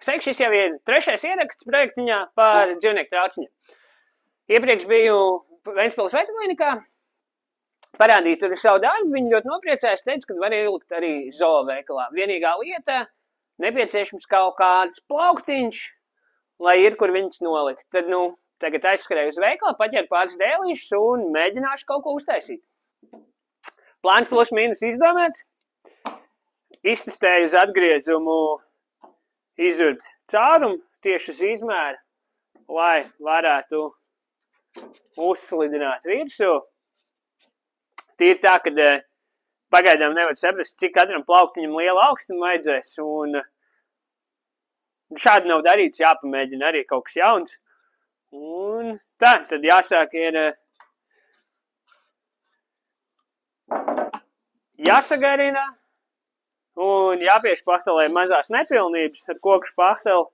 Sveiki, šis jau ir 3. ieraksts projektiņā par dzīvnieku trauciņiem. Iepriekš biju Ventspils veterinārijā, parādīju tur savu darbu, viņi ļoti nopriecējās, teica, ka var ielikt arī zooveikalā. Vienīgā lieta, nepieciešams kaut kāds plauktiņš, lai ir, kur viņus nolikt. Tad, tagad aizskrēju uz veikalu, paķeru pāris dēlīšus un mēģināšu kaut ko uztaisīt. Plāns plus mīnus izdomāts. Iztestēju uz atgriezumu izurt caurumu tieši uz izmēru, lai varētu uzslidināt virsū. Tīri tā, ka pagaidām nevar saprast, cik katram plauktiņam liela augstuma vajadzēs, un šādi nav darīts, jāpamēģina arī kaut kas jauns. Un tā, tad jāsāk ir jāsagarina un jāpieš pahtelē mazās nepilnības ar koku špahteli.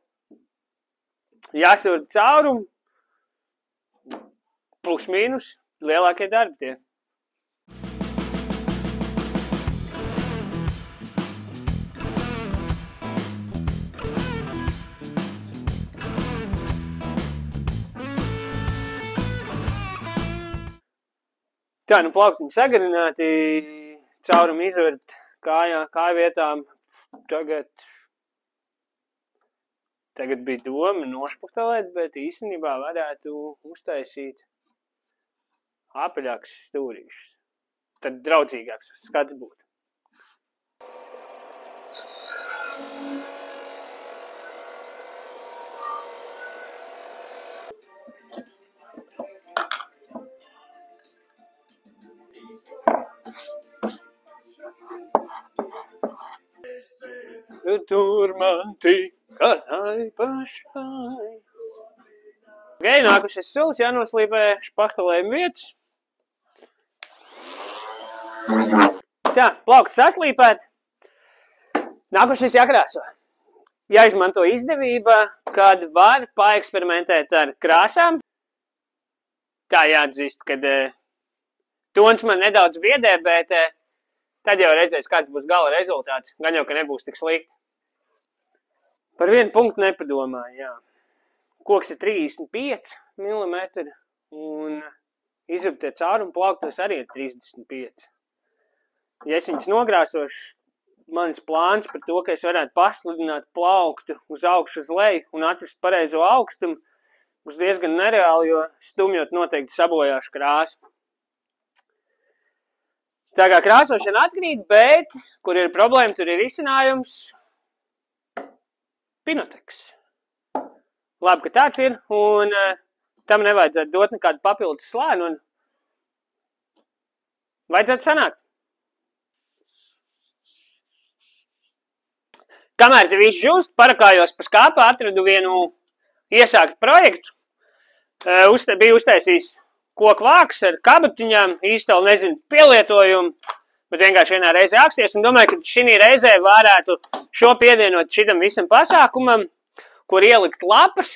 Jāsur caurumu, plus mīnus, lielākie darbi tie. Tā, plauktiņi sagarināti, caurumu izvert kāju vietām. Tagad bija doma nošpaktelēt, bet īstenībā varētu uztaisīt apaļāks stūrīšus. Tad draudzīgāks skats būtu. Tur man tikai pašai. Nākušais solis jānoslīpē špahtelējuma vietas. Tā, plaukti saslīpēt. Nākušais jākrāso. Jāizmanto izdevība, kad var paeksperimentēt ar krāsām. Tā jāatzīst, kad tons man nedaudz biedē, bet tad jau redzēs, kāds būs gala rezultāts. Gan jau, ka nebūs tik slikti. Par vienu punktu nepadomāju, jā. Koks ir 35 mm un izruptie caurumu plauktos arī ir 35. Ja es viņus nogrāsošu, mans plāns par to, ka es varētu paslidināt plauktu uz augšu uz leju un atrast pareizo augstumu, būs diezgan nereāli, jo stumjot noteikti sabojāšu krāsu. Tā kā krāsošana atkrīt, bet, kur ir problēma, tur ir risinājums. Pinoteks. Labi, ka tāds ir, un tam nevajadzētu dot nekādu papildus slēnu, un vajadzētu sanākt. Kamēr te viss žūst, parakājos pa skāpā, atradu vienu iesākt projektu. Biju uztaisījis koku vāks ar kabatiņām, īsti vēl nezinu pielietojumu, bet vienkārši vienā reizē āksties, un domāju, ka šī reizē varētu šo pievienot šitam visam pasākumam, kur ielikt lapas,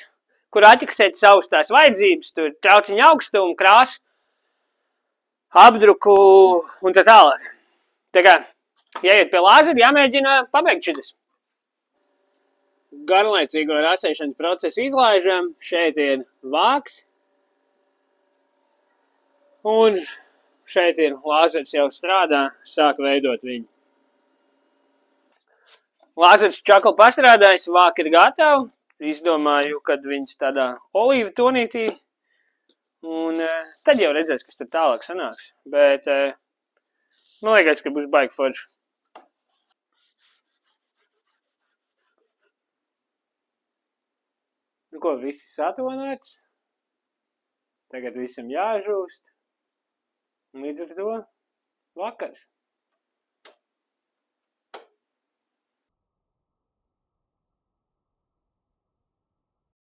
kur atķiksēt savus tās vajadzības, tur trauciņa augstumu, krāsu, apdruku un tā tālāk. Tā kā, ja iet pie lāzera, jāmēģina pabeigt šitas. Garlaicīgo rasēšanas procesu izlaižam, šeit ir vāks, un šeit ir lāzers jau strādā, sāk veidot viņu. Lāzers čakli pastrādājis, vāk ir gatavi. Izdomāju, kad viņš tādā olīva tonītī. Un tad jau redzēs, kas tur tālāk sanāks. Bet man liekas, ka būs baigi forši. Nu ko, visi satonāts. Tagad visam jāžūst. Un līdz ar to vakars.